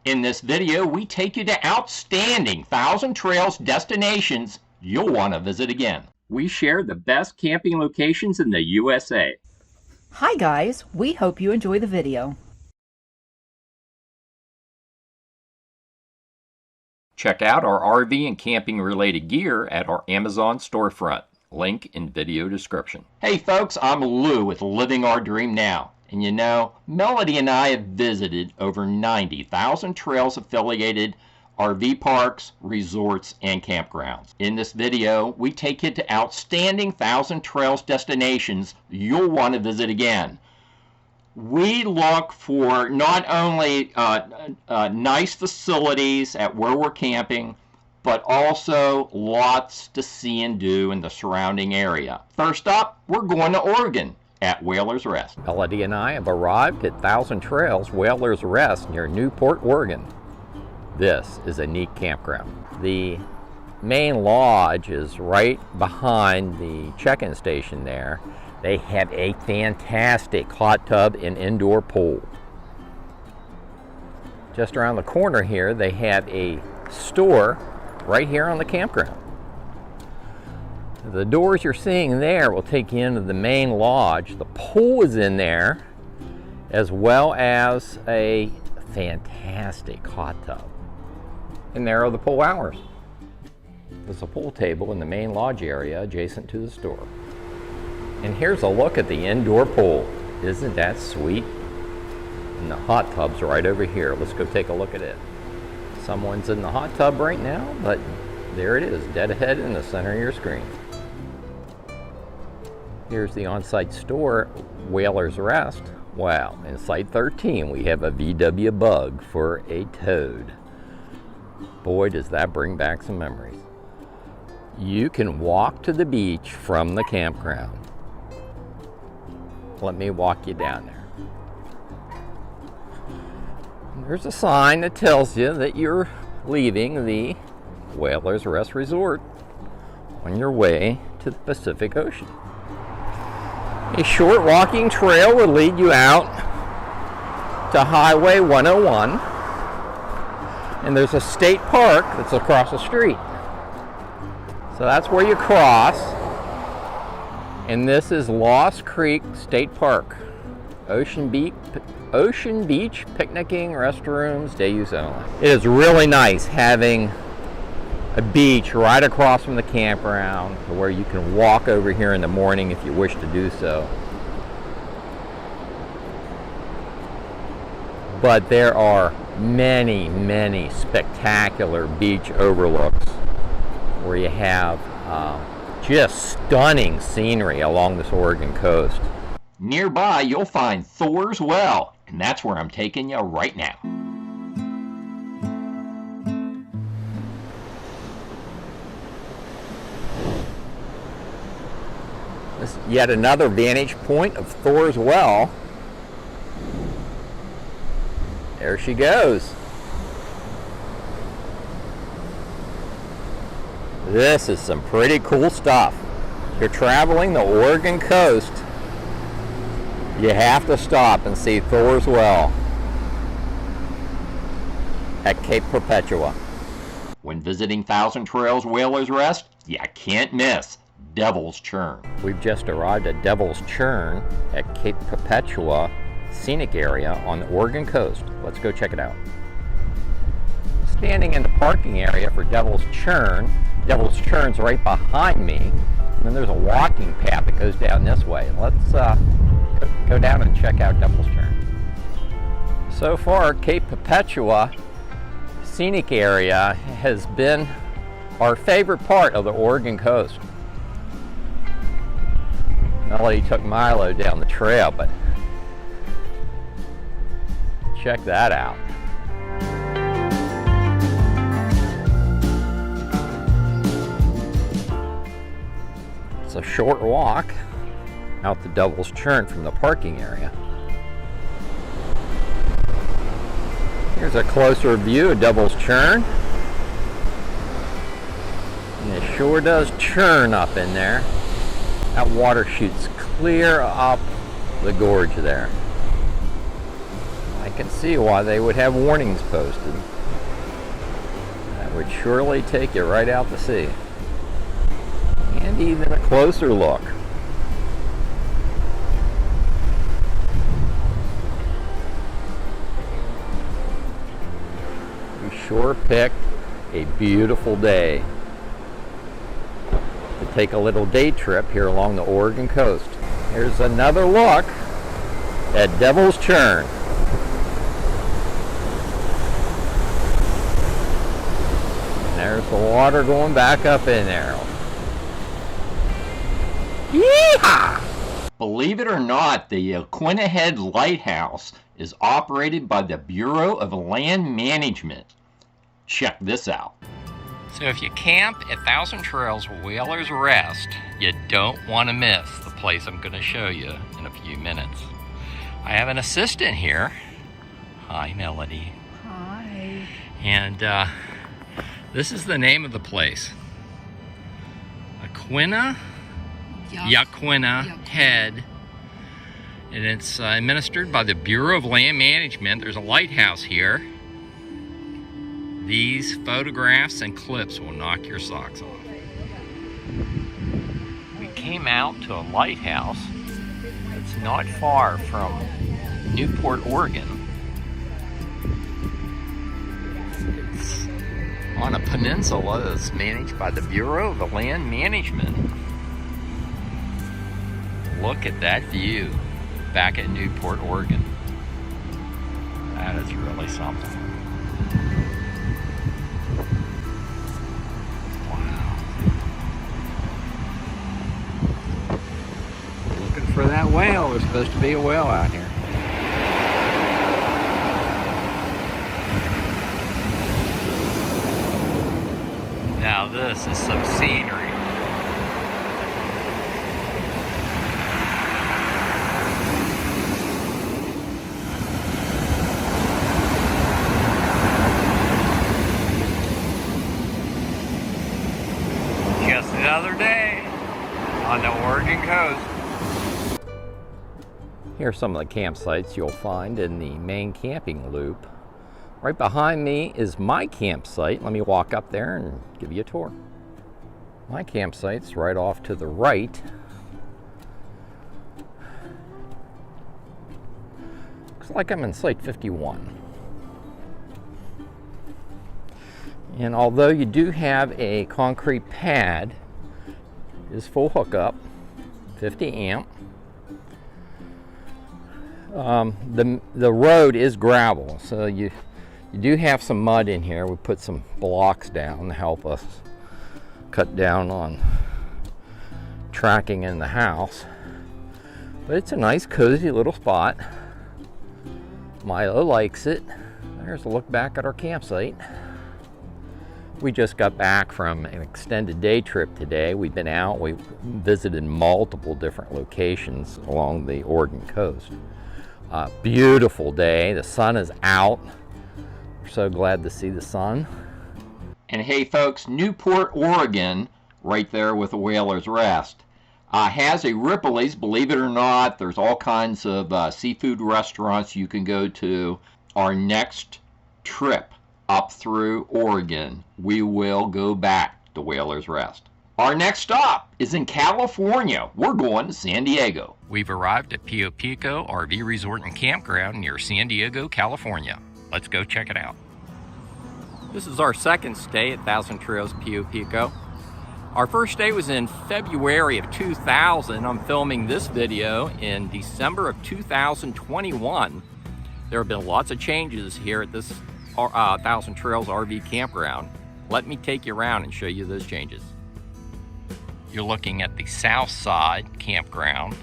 In this video, we take you to outstanding Thousand Trails destinations you'll want to visit again. We share the best camping locations in the USA. Hi guys, we hope you enjoy the video. Check out our RV and camping related gear at our Amazon storefront. Link in video description. Hey folks, I'm Lou with Living Our Dream Now. And you know, Melody and I have visited over 90,000 Trails affiliated RV parks, resorts, and campgrounds. In this video, we take you to outstanding Thousand Trails destinations you'll want to visit again. We look for not only nice facilities at where we're camping, but also lots to see and do in the surrounding area. First up, we're going to Oregon at Whalers Rest. Melody and I have arrived at Thousand Trails Whalers Rest near Newport, Oregon. This is a neat campground. The main lodge is right behind the check-in station there. They have a fantastic hot tub and indoor pool. Just around the corner here, they have a store right here on the campground. The doors you're seeing there will take you into the main lodge. The pool is in there, as well as a fantastic hot tub. And there are the pool hours. There's a pool table in the main lodge area adjacent to the store. And here's a look at the indoor pool. Isn't that sweet? And the hot tub's right over here. Let's go take a look at it. Someone's in the hot tub right now, but there it is, dead ahead in the center of your screen. Here's the on-site store, Whalers Rest. Wow, in Site 13 we have a VW Bug for a toad. Boy, does that bring back some memories. You can walk to the beach from the campground. Let me walk you down there. There's a sign that tells you that you're leaving the Whalers Rest Resort on your way to the Pacific Ocean. A short walking trail will lead you out to Highway 101, and there's a state park that's across the street. So that's where you cross, and this is Lost Creek State Park. Ocean Beach picnicking, restrooms, day use only. It is really nice having a beach right across from the campground where you can walk over here in the morning if you wish to do so. But there are many, many spectacular beach overlooks where you have just stunning scenery along this Oregon coast. Nearby, you'll find Thor's Well, and that's where I'm taking you right now. This is yet another vantage point of Thor's Well. There she goes. This is some pretty cool stuff. If you're traveling the Oregon coast, you have to stop and see Thor's Well at Cape Perpetua. When visiting Thousand Trails Whalers Rest, you can't miss Devil's Churn. We've just arrived at Devil's Churn at Cape Perpetua scenic area on the Oregon coast. Let's go check it out. Standing in the parking area for Devil's Churn's right behind me, and then there's a walking path that goes down this way. Let's go down and check out Devil's Churn. So far, Cape Perpetua scenic area has been our favorite part of the Oregon coast. Melody took Milo down the trail, but check that out. It's a short walk out to Devil's Churn from the parking area. Here's a closer view of Devil's Churn. And it sure does churn up in there. That water shoots clear up the gorge there. I can see why they would have warnings posted. That would surely take you right out to sea. And even a closer look. We sure picked a beautiful day to take a little day trip here along the Oregon coast. Here's another look at Devil's Churn. And there's the water going back up in there. Yeehaw! Believe it or not, the Quina Head Lighthouse is operated by the Bureau of Land Management. Check this out. So if you camp at Thousand Trails Whalers Rest, you don't want to miss the place I'm going to show you in a few minutes. I have an assistant here. Hi, Melody. Hi. And this is the name of the place. Yaquina Head. And it's administered by the Bureau of Land Management. There's a lighthouse here. These photographs and clips will knock your socks off. We came out to a lighthouse. It's not far from Newport, Oregon. It's on a peninsula that's managed by the Bureau of Land Management. Look at that view back at Newport, Oregon. That is really something. For that whale. There's supposed to be a whale out here. Now this is some scenery. Just another day on the Oregon coast. Here are some of the campsites you'll find in the main camping loop. Right behind me is my campsite. Let me walk up there and give you a tour. My campsite's right off to the right. Looks like I'm in Site 51. And although you do have a concrete pad, it is full hookup, 50 amp. The road is gravel, so you do have some mud in here. We put some blocks down to help us cut down on tracking in the house. But it's a nice cozy little spot. Milo likes it. There's a look back at our campsite. We just got back from an extended day trip today. We've been out, we visited multiple different locations along the Oregon coast. Beautiful day, the sun is out. We're so glad to see the sun. And hey folks, Newport, Oregon, right there with the Whalers Rest, has a Ripley's. Believe it or not, there's all kinds of seafood restaurants you can go to. Our next trip up through Oregon, we will go back to Whalers Rest. Our next stop is in California. We're going to San Diego. We've arrived at Pio Pico RV Resort and Campground near San Diego, California. Let's go check it out. This is our second stay at Thousand Trails Pio Pico. Our first stay was in February of 2000. I'm filming this video in December of 2021. There have been lots of changes here at this Thousand Trails RV Campground. Let me take you around and show you those changes. You're looking at the south side campground.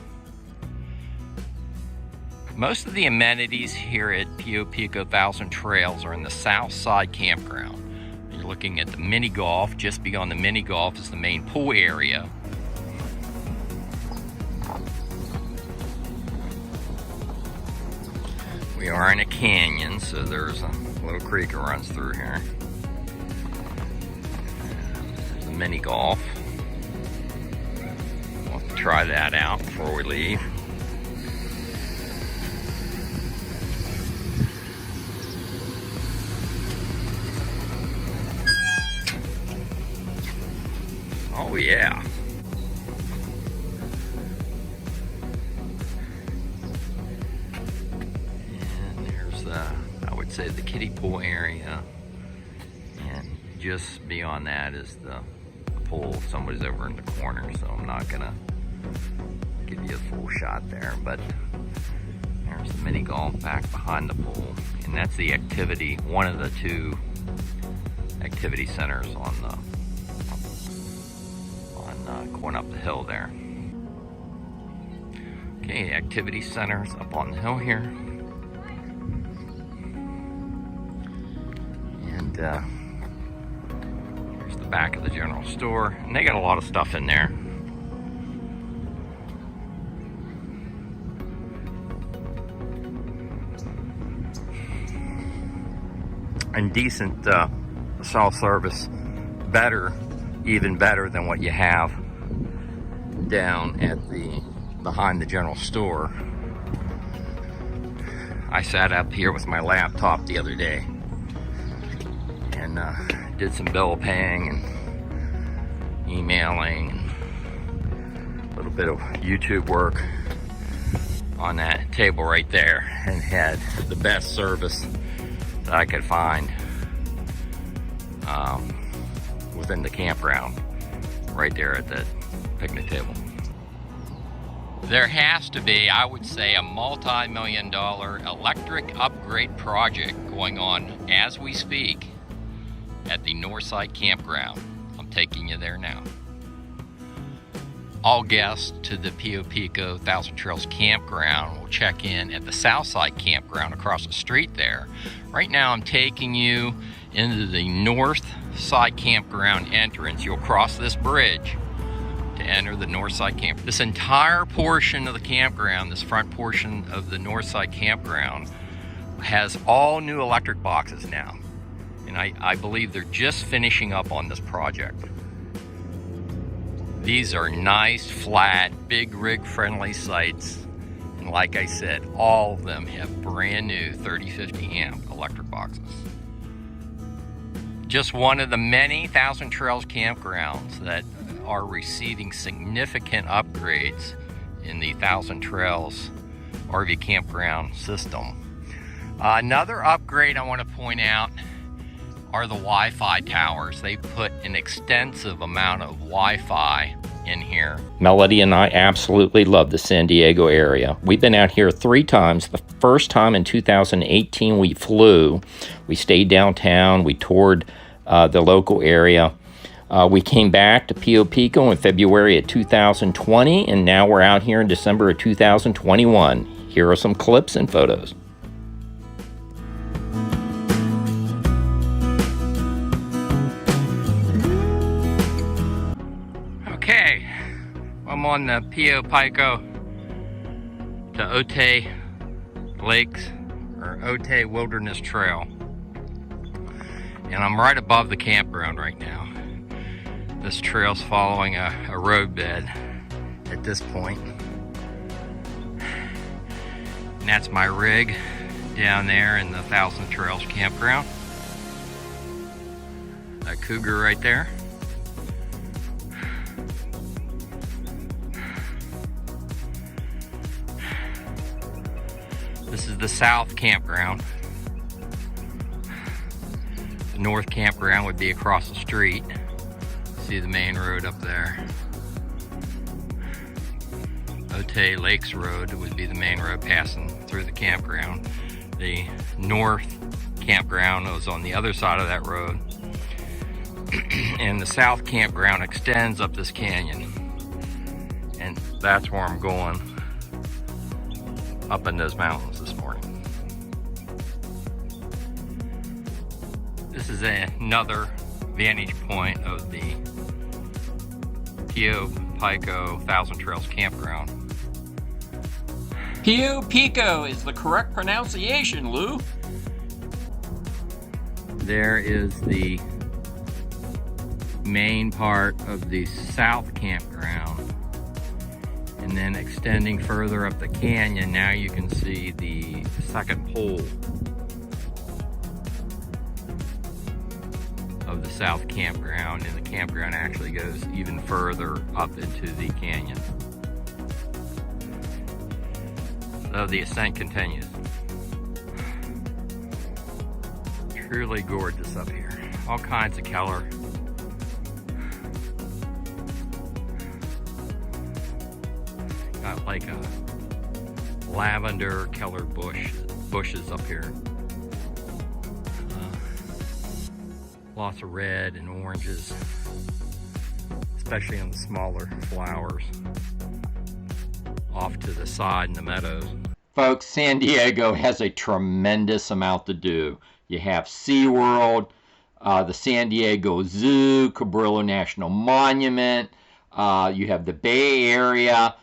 Most of the amenities here at Pio Pico Thousand Trails are in the south side campground. You're looking at the mini golf. Just beyond the mini golf is the main pool area. We are in a canyon, so there's a little creek that runs through here. There's the mini golf. We'll have to try that out before we leave. Oh yeah. And there's I would say the kiddie pool area, and just beyond that is the pool. Somebody's over in the corner, so I'm not gonna give you a full shot there, but there's the mini golf back behind the pool, and that's the activity, one of the two activity centers on going up the hill there. Okay, activity centers up on the hill here, and here's the back of the general store, and they got a lot of stuff in there. And decent cell service, even better than what you have down at behind the general store. I sat up here with my laptop the other day and did some bill paying and emailing and a little bit of YouTube work on that table right there, and had the best service that I could find within the campground right there at the picnic table. There has to be, I would say, a multi-million-dollar electric upgrade project going on as we speak at the Northside Campground. I'm taking you there now. All guests to the Pio Pico Thousand Trails Campground will check in at the Southside Campground across the street there. Right now I'm taking you into the North Side Campground entrance. You'll cross this bridge to enter the North Side Camp. This entire portion of the campground, this front portion of the North Side Campground, has all new electric boxes now. And I believe they're just finishing up on this project. These are nice, flat, big rig friendly sites. And like I said, all of them have brand new 3050 amp electric boxes. Just one of the many Thousand Trails campgrounds that are receiving significant upgrades in the Thousand Trails RV campground system. Another upgrade I want to point out are the Wi-Fi towers. They put an extensive amount of Wi-Fi in here. Melody and I absolutely love the San Diego area. We've been out here 3 times. The first time in 2018 we flew. We stayed downtown. We toured the local area. We came back to Pio Pico in February of 2020, and now we're out here in December of 2021. Here are some clips and photos. Okay, I'm on the Pio Pico to Otay Lakes, or Otay Wilderness Trail. And I'm right above the campground right now. This trail's following a roadbed at this point. And that's my rig down there in the Thousand Trails Campground. That cougar right there. This is the South Campground. The North Campground would be across the street. See the main road up there. Otay Lakes Road would be the main road passing through the campground. The North Campground was on the other side of that road. And the South Campground extends up this canyon. And that's where I'm going, up in those mountains this morning. This is another vantage point of the Pio Pico Thousand Trails Campground. Pio Pico is the correct pronunciation, Lou. There is the main part of the South Campground, and then extending further up the canyon, now you can see the second pole of the south campground, and the campground actually goes even further up into the canyon. So the ascent continues. Truly gorgeous up here. All kinds of color. Got like a lavender colored bushes up here. Lots of red and oranges, especially on the smaller flowers off to the side in the meadows. Folks, San Diego has a tremendous amount to do. You have SeaWorld, the San Diego Zoo, Cabrillo National Monument, you have the Bay Area.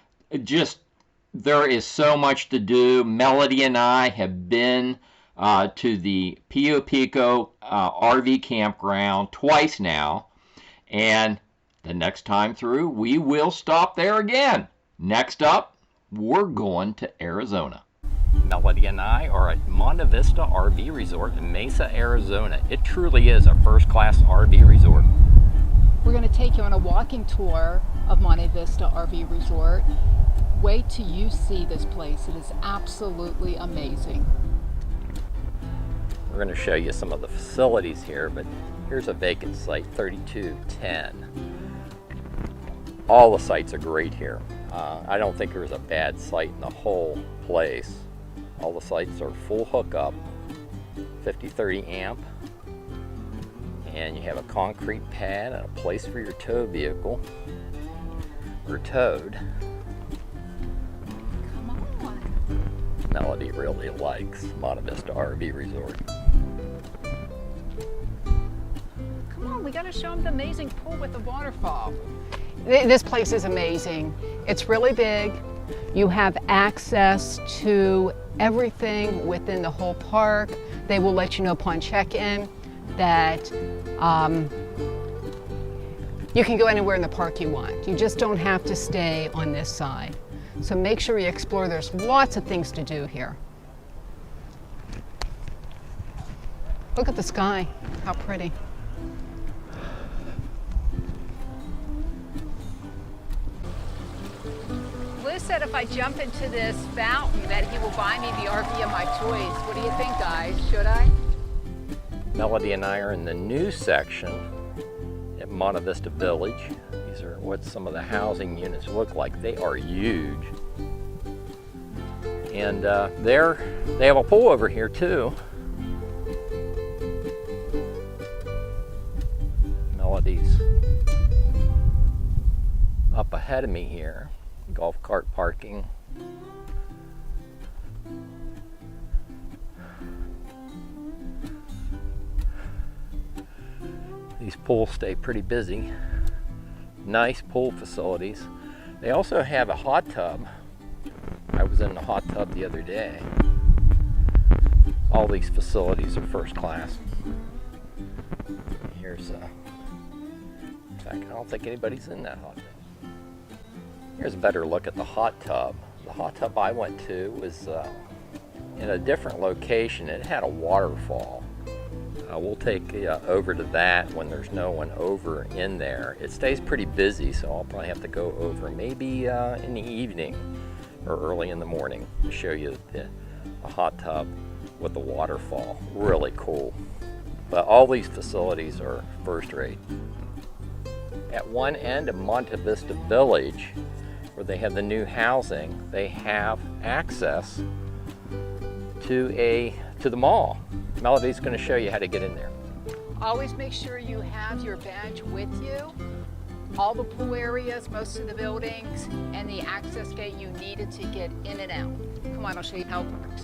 There is so much to do. Melody and I have been to the Pio Pico RV campground twice now, and the next time through we will stop there again. Next up, we're going to Arizona. Melody and I are at Monte Vista RV Resort in Mesa, Arizona. It truly is a first-class RV resort. We're going to take you on a walking tour of Monte Vista RV Resort. Wait till you see this place. It is absolutely amazing. We're going to show you some of the facilities here, but here's a vacant site, 3210. All the sites are great here. I don't think there's a bad site in the whole place. All the sites are full hookup, 50-30 amp, and you have a concrete pad and a place for your tow vehicle, or towed. Come on. Melody really likes Monte Vista RV Resort. Come on, we got to show them the amazing pool with the waterfall. This place is amazing. It's really big. You have access to everything within the whole park. They will let you know upon check-in that you can go anywhere in the park you want. You just don't have to stay on this side. So make sure you explore. There's lots of things to do here. Look at the sky, how pretty. Liz said if I jump into this fountain that he will buy me the RV of my choice. What do you think, guys? Should I? Melody and I are in the new section at Monte Vista Village. These are what some of the housing units look like. They are huge. And they have a pool over here too. Melody's up ahead of me here. Golf cart parking. These pools stay pretty busy. Nice pool facilities. They also have a hot tub. I was in the hot tub the other day. All these facilities are first class. Here's in fact, I don't think anybody's in that hot tub. Here's a better look at the hot tub. The hot tub I went to was in a different location. It had a waterfall. We'll take you over to that when there's no one over in there. It stays pretty busy, so I'll probably have to go over maybe in the evening or early in the morning to show you the hot tub with the waterfall. Really cool. But all these facilities are first rate. At one end of Monte Vista Village, where they have the new housing, they have access to the mall. Melody's going to show you how to get in there. Always make sure you have your badge with you. All the pool areas, most of the buildings, and the access gate you needed to get in and out. Come on, I'll show you how it works.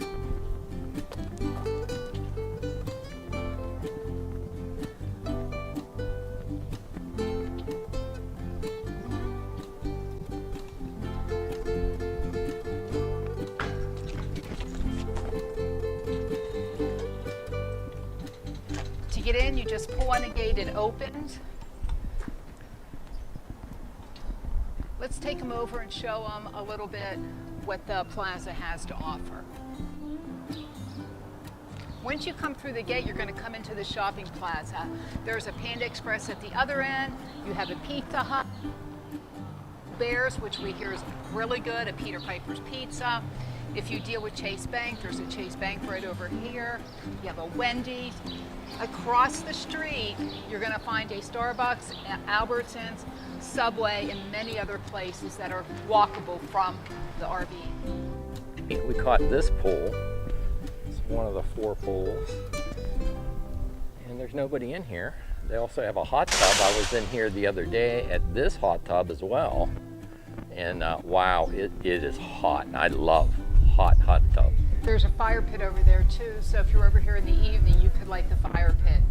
To get in, you just pull on the gate, it opens. Let's take them over and show them a little bit what the plaza has to offer. Once you come through the gate, you're going to come into the shopping plaza. There's a Panda Express at the other end. You have a Pizza Hut, Bears, which we hear is really good, a Peter Piper's Pizza. If you deal with Chase Bank, there's a Chase Bank right over here. You have a Wendy's. Across the street, you're going to find a Starbucks, Albertsons, Subway, and many other places that are walkable from the RV. We caught this pool. It's one of the 4 pools. And there's nobody in here. They also have a hot tub. I was in here the other day at this hot tub as well. And wow, it is hot. I love hot tub. There's a fire pit over there too, so if you're over here in the evening, you could light the fire pit.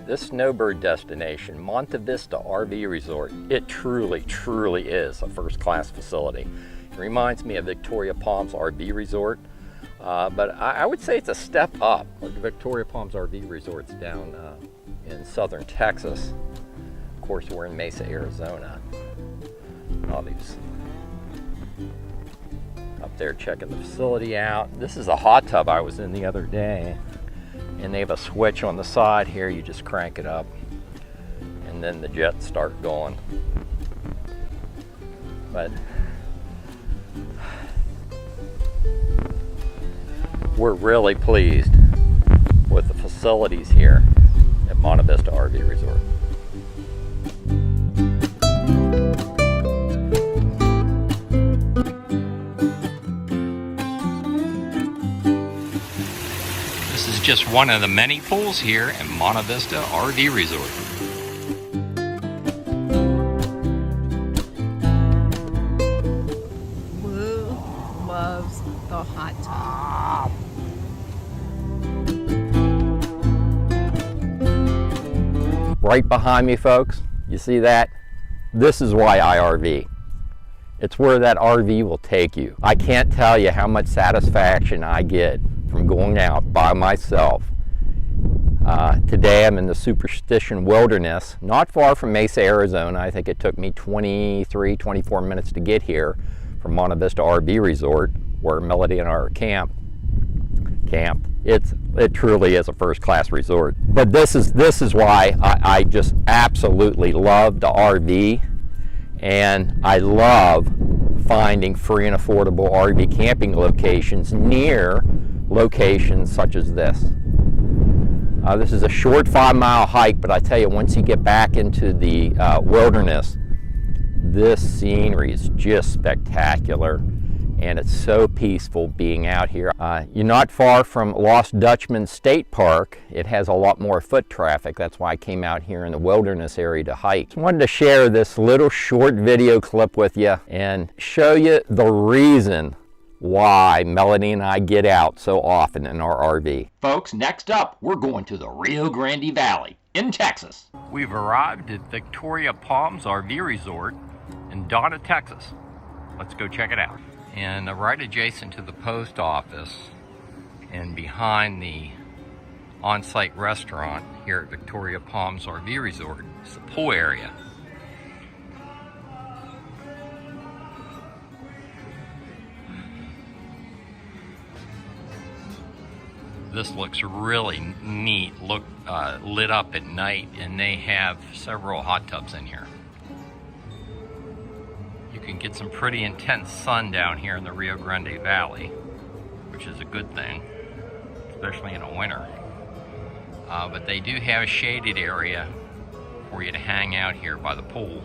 This snowbird destination, Monte Vista RV Resort, it truly is a first-class facility. It reminds me of Victoria Palms RV Resort, but I would say it's a step up. Victoria Palms RV Resort's down in southern Texas. Of course, we're in Mesa, Arizona. All these up there checking the facility out. This is a hot tub I was in the other day, and they have a switch on the side here. You just crank it up and then the jets start going. But we're really pleased with the facilities here at Monte Vista RV Resort. This is just one of the many pools here at Monte Vista RV Resort. Lou loves the hot tub. Right behind me, folks, you see that? This is why I RV. It's where that RV will take you. I can't tell you how much satisfaction I get from going out by myself. Today I'm in the Superstition Wilderness, not far from Mesa, Arizona. I think it took me 24 minutes to get here from Monte Vista RV Resort, where Melody and I are camped. It truly is a first-class resort. But this is why I just absolutely love the RV, and I love finding free and affordable RV camping locations near locations such as this. This is a short 5-mile hike, but I tell you, once you get back into the wilderness, this scenery is just spectacular. And it's so peaceful being out here. You're not far from Lost Dutchman State Park. It has a lot more foot traffic. That's why I came out here in the wilderness area to hike. Just wanted to share this little short video clip with you and show you the reason why Melanie and I get out so often in our RV. Folks, next up, we're going to the Rio Grande Valley in Texas. We've arrived at Victoria Palms RV Resort in Donna, Texas. Let's go check it out. And right adjacent to the post office and behind the on-site restaurant here at Victoria Palms RV Resort is the pool area. This looks really neat, lit up at night, and they have several hot tubs in here. You can get some pretty intense sun down here in the Rio Grande Valley, which is a good thing, especially in the winter. But they do have a shaded area for you to hang out here by the pool.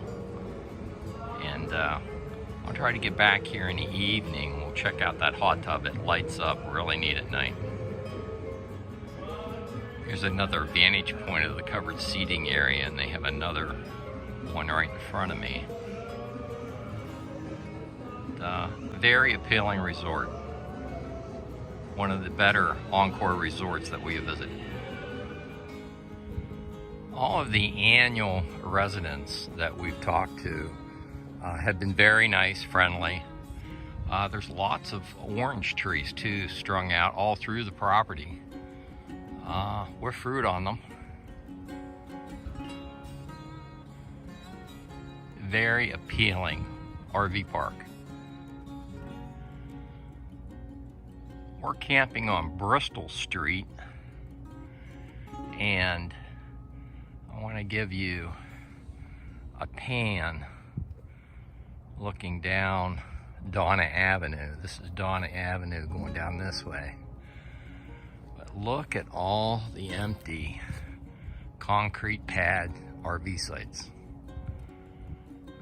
And I'll try to get back here in the evening. We'll check out that hot tub. It lights up really neat at night. Here's another vantage point of the covered seating area, and they have another one right in front of me. Very appealing resort. One of the better Encore resorts that we have visited. All of the annual residents that we've talked to have been very nice, friendly. There's lots of orange trees too strung out all through the property with fruit on them. Very appealing RV park. We're camping on Bristol Street, and I want to give you a pan looking down Donna Avenue. This is Donna Avenue going down this way. But look at all the empty concrete pad RV sites.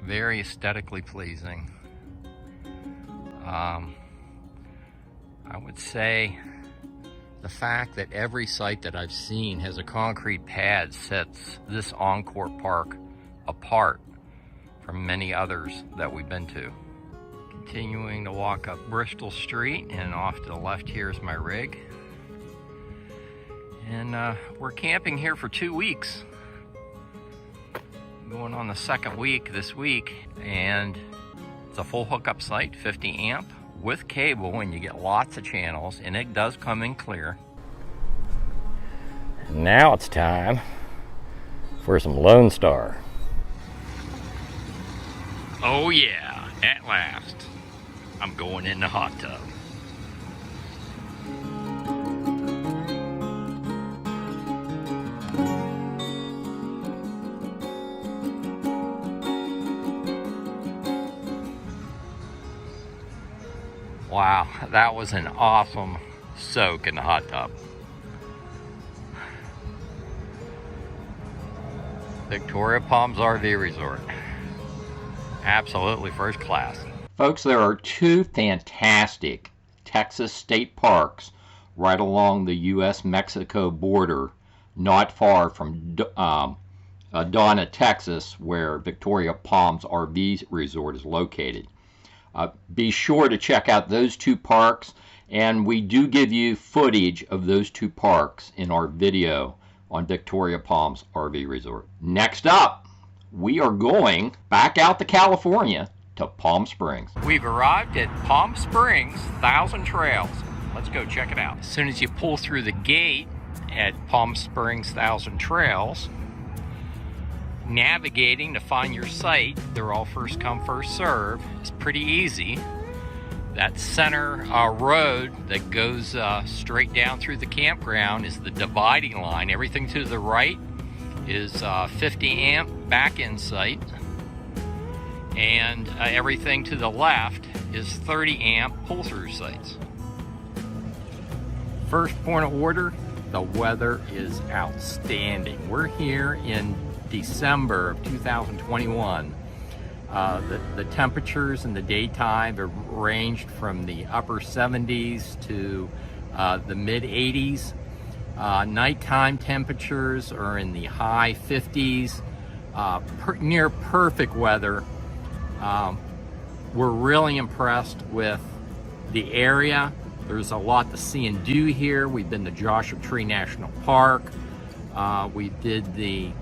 Very aesthetically pleasing. I would say the fact that every site that I've seen has a concrete pad sets this Encore Park apart from many others that we've been to. Continuing to walk up Bristol Street, and off to the left here is my rig. And we're camping here for 2 weeks. Going on the second week this week, and it's a full hookup site, 50 amp with cable, and you get lots of channels, and it does come in clear. Now it's time for some Lone Star. Oh yeah, at last, I'm going in the hot tub. Wow, that was an awesome soak in the hot tub. Victoria Palms RV Resort. Absolutely first class. Folks, there are two fantastic Texas state parks right along the U.S.-Mexico border, not far from Donna, Texas, where Victoria Palms RV Resort is located. Be sure to check out those two parks, and we do give you footage of those two parks in our video on Victoria Palms RV Resort. Next up, we are going back out to California to Palm Springs. We've arrived at Palm Springs 1,000 Trails. Let's go check it out. As soon as you pull through the gate at Palm Springs 1,000 Trails, navigating to find your site, they're all first come first serve, it's pretty easy. That center road that goes straight down through the campground is the dividing line. Everything to the right is 50 amp back-end site, and everything to the left is 30 amp pull-through sites. First point of order, the weather is outstanding. We're here in December of 2021. The temperatures in the daytime have ranged from the upper 70s to the mid 80s. Nighttime temperatures are in the high 50s. Near perfect weather. We're really impressed with the area. There's a lot to see and do here. We've been to Joshua Tree National Park. We did the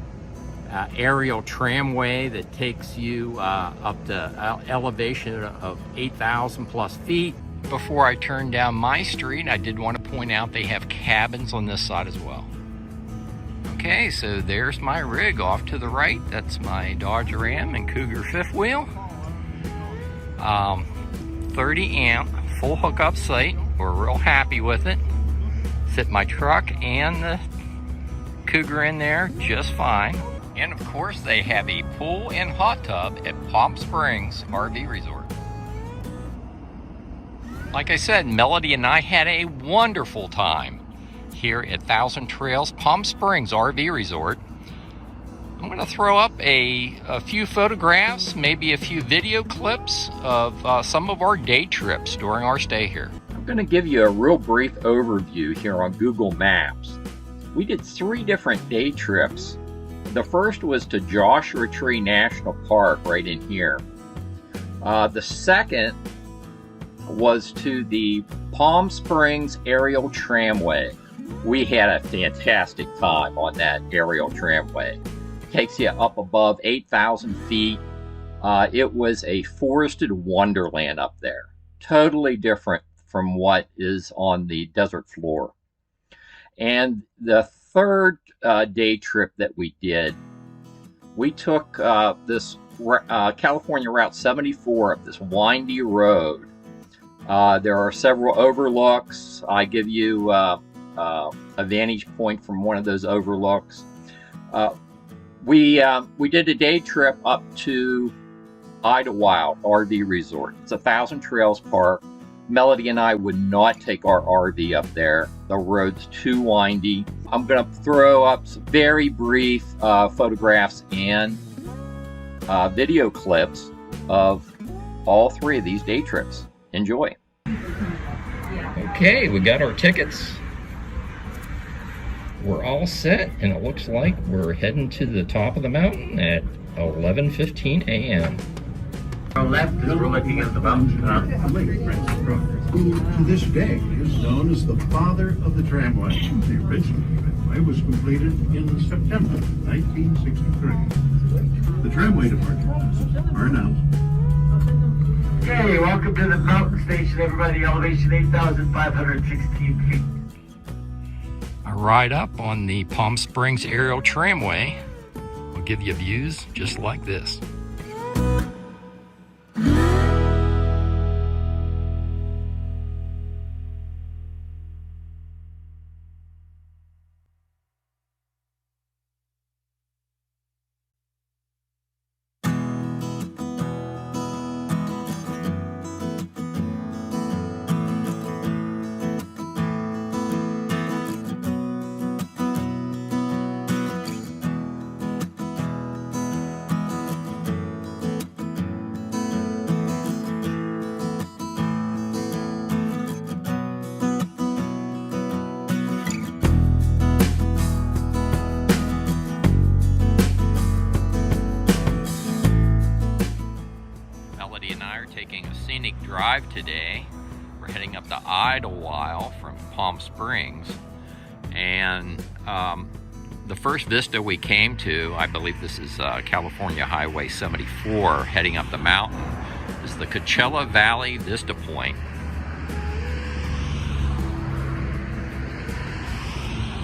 aerial tramway that takes you up to elevation of 8,000 plus feet. Before I turn down my street, I did want to point out they have cabins on this side as well. Okay, so there's my rig off to the right. That's my Dodge Ram and Cougar fifth wheel. 30 amp full hookup site. We're real happy with it. Fit my truck and the Cougar in there just fine. And of course, they have a pool and hot tub at Palm Springs RV Resort. Like I said, Melody and I had a wonderful time here at 1,000 Trails Palm Springs RV Resort. I'm going to throw up a few photographs, maybe a few video clips of some of our day trips during our stay here. I'm going to give you a real brief overview here on Google Maps. We did 3 different day trips. The first was to Joshua Tree National Park right in here. The second was to the Palm Springs Aerial Tramway. We had a fantastic time on that aerial tramway. It takes you up above 8,000 feet. It was a forested wonderland up there. Totally different from what is on the desert floor. And the third day trip that we did, we took this California Route 74 up this windy road There are several overlooks. I give you a vantage point from one of those overlooks. We did a day trip up to Idlewild RV Resort. It's a 1,000 Trails park. Melody and I would not take our RV up there. The road's too windy. I'm going to throw up some very brief photographs and video clips of all three of these day trips. Enjoy. Okay, we got our tickets. We're all set, and it looks like we're heading to the top of the mountain at 11:15 a.m. Our left is we're looking at the mountain who to this day is known as the father of the tramway. The original tramway was completed in September 1963. The tramway departures are announced. Okay, welcome to the mountain station, everybody. Elevation 8,516 feet. A ride up on the Palm Springs Aerial Tramway will give you views just like this. Taking a scenic drive today. We're heading up to Idlewild from Palm Springs, and the first vista we came to, I believe this is California Highway 74 heading up the mountain, is the Coachella Valley Vista Point.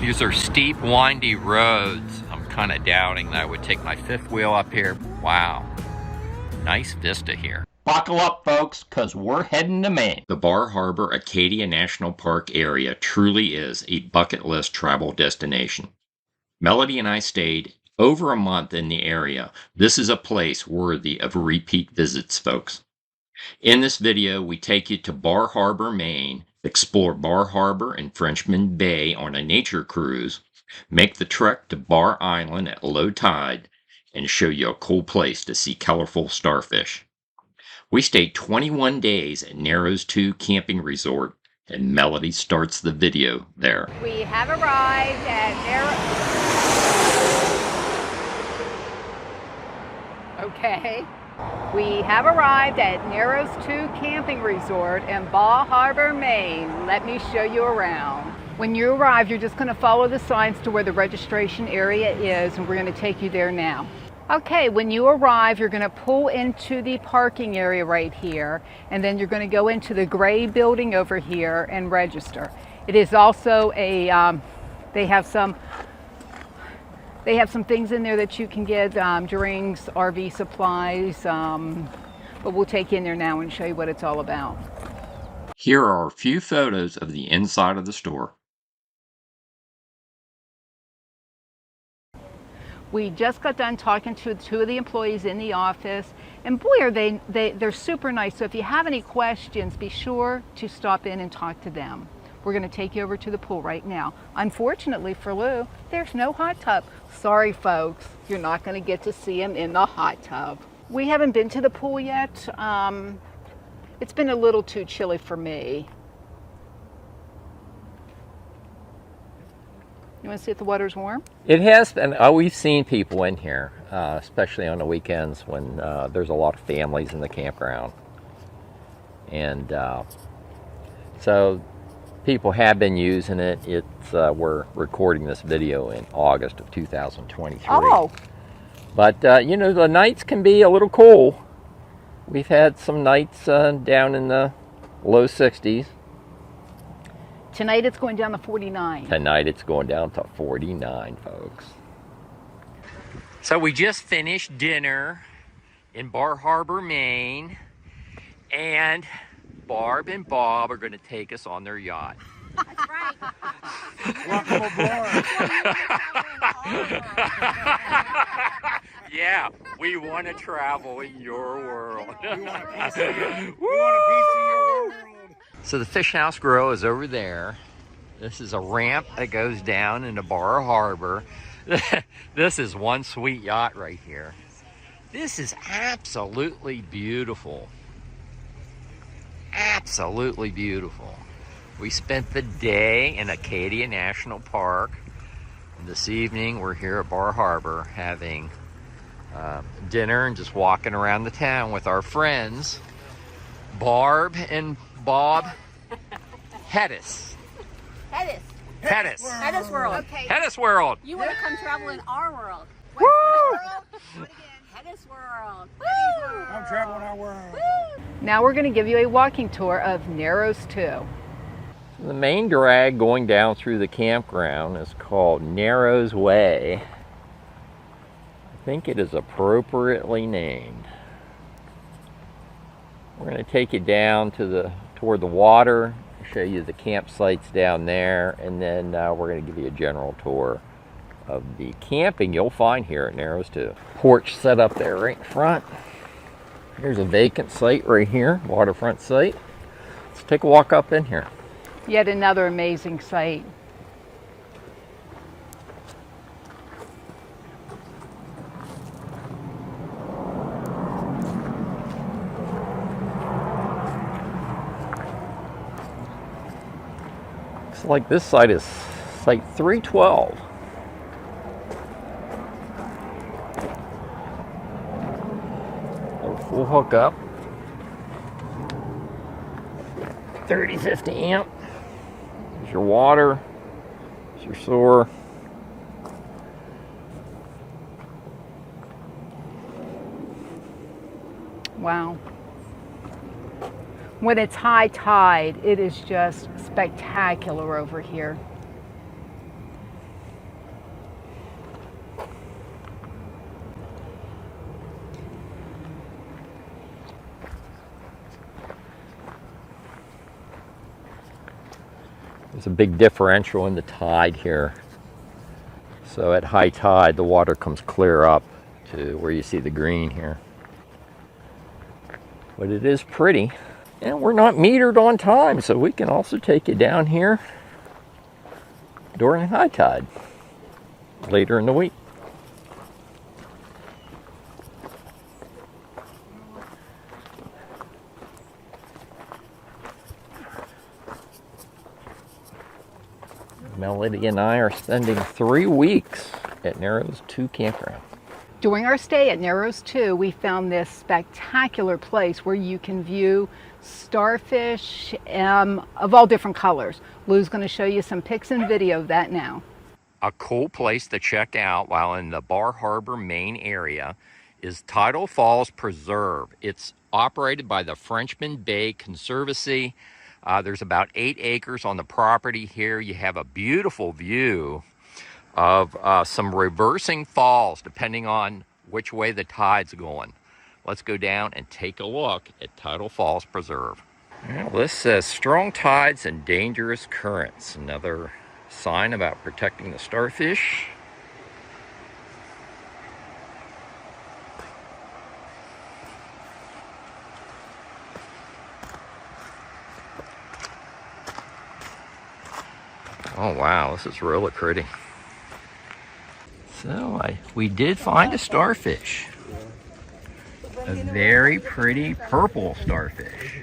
These are steep, windy roads. I'm kind of doubting that I would take my fifth wheel up here. Wow, nice vista here. Buckle up, folks, because we're heading to Maine. The Bar Harbor Acadia National Park area truly is a bucket list travel destination. Melody and I stayed over a month in the area. This is a place worthy of repeat visits, folks. In this video, we take you to Bar Harbor, Maine, explore Bar Harbor and Frenchman Bay on a nature cruise, make the trek to Bar Island at low tide, and show you a cool place to see colorful starfish. We stayed 21 days at Narrows 2 Camping Resort, and Melody starts the video there. We have arrived at Okay. We have arrived at Narrows 2 Camping Resort in Bar Harbor, Maine. Let me show you around. When you arrive, you're just going to follow the signs to where the registration area is, and we're going to take you there now. Okay, when you arrive, you're going to pull into the parking area right here, and then you're going to go into the gray building over here and register. It is also a, they have some things in there that you can get, drinks, RV supplies, but we'll take you in there now and show you what it's all about. Here are a few photos of the inside of the store. We just got done talking to two of the employees in the office, and boy, are they're super nice. So if you have any questions, be sure to stop in and talk to them. We're going to take you over to the pool right now. Unfortunately for Lou, there's no hot tub. Sorry, folks, you're not going to get to see him in the hot tub. We haven't been to the pool yet. It's been a little too chilly for me. You want to see if the water's warm? It has been. We've seen people in here, especially on the weekends when there's a lot of families in the campground. And so people have been using it. It's we're recording this video in August of 2023. Oh. But, you know, the nights can be a little cool. We've had some nights down in the low 60s. Tonight it's going down to 49. Tonight it's going down to 49, folks. So we just finished dinner in Bar Harbor, Maine. And Barb and Bob are going to take us on their yacht. That's right. Welcome aboard. Yeah, we want to travel in your world. We want a piece of your world. So the Fish House Grill is over there. This is a ramp that goes down into Bar Harbor. This is one sweet yacht right here. This is absolutely beautiful. Absolutely beautiful. We spent the day in Acadia National Park. And this evening we're here at Bar Harbor having dinner and just walking around the town with our friends, Barb and Bob Hedis. Hedis. Hedis. Hedis World. Okay. Hedis World. You want to come travel in our world. Woo! Do it again. Hedis World. I'm traveling our world. Now we're going to give you a walking tour of Narrows 2. The main drag going down through the campground is called Narrows Way. I think it is appropriately named. We're going to take you down to toward the water, show you the campsites down there, and then we're going to give you a general tour of the camping you'll find here at Narrows 2. Porch set up there right in front. Here's a vacant site right here, waterfront site. Let's take a walk up in here. Yet another amazing site. Looks like this site is site 312. Full hookup. 30-50 amp. There's your water. There's your sewer. Wow. When it's high tide, it is just spectacular over here. There's a big differential in the tide here. So at high tide, the water comes clear up to where you see the green here. But it is pretty. And we're not metered on time, so we can also take you down here during high tide later in the week. Melody and I are spending 3 weeks at Narrows 2 Campground. During our stay at Narrows 2, we found this spectacular place where you can view starfish of all different colors. Lou's going to show you some pics and video of that now. A cool place to check out while in the Bar Harbor, Maine area is Tidal Falls Preserve. It's operated by the Frenchman Bay Conservancy. There's about 8 acres on the property here. You have a beautiful view of some reversing falls depending on which way the tide's going. Let's go down and take a look at Tidal Falls Preserve. Well, this says strong tides and dangerous currents. Another sign about protecting the starfish. Oh wow, this is really pretty. So we did find a starfish. A very pretty purple starfish.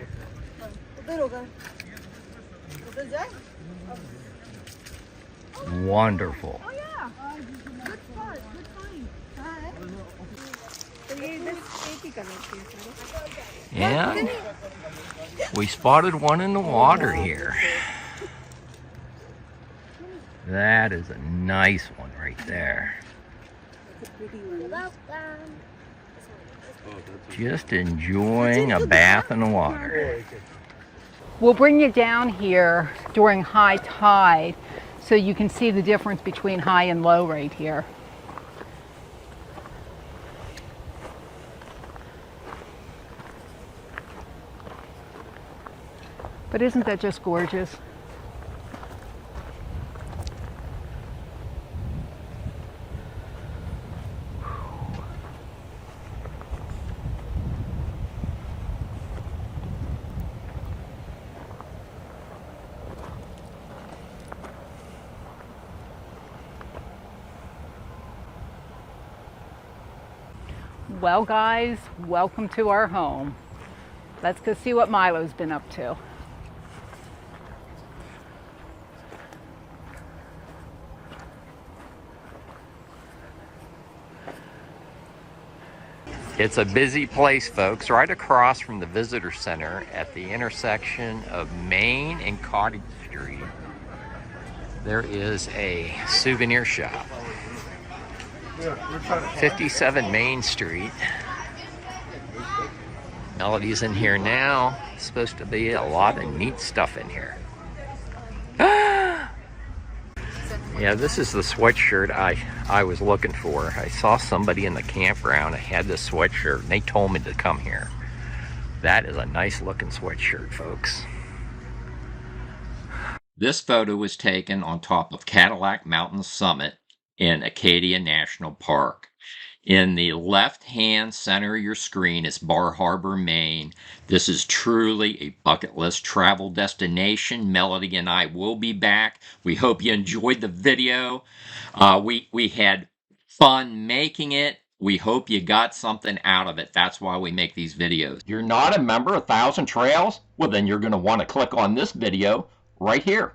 Wonderful. And we spotted one in the water here. That is a nice one right there. Just enjoying a bath in the water. We'll bring you down here during high tide so you can see the difference between high and low right here. But isn't that just gorgeous? Well guys, welcome to our home. Let's go see what Milo's been up to. It's a busy place, folks, right across from the visitor center at the intersection of Main and Cottage Street. There is a souvenir shop. 57 Main Street. Melody's in here now. It's supposed to be a lot of neat stuff in here. Yeah, this is the sweatshirt I was looking for. I saw somebody in the campground that had this sweatshirt, and they told me to come here. That is a nice looking sweatshirt, folks. This photo was taken on top of Cadillac Mountain Summit in Acadia National Park. In the left-hand center of your screen is Bar Harbor, Maine. This is truly a bucket list travel destination. Melody and I will be back. We hope you enjoyed the video. We had fun making it. We hope you got something out of it. That's why we make these videos. You're not a member of 1,000 Trails? Well, then you're going to want to click on this video right here.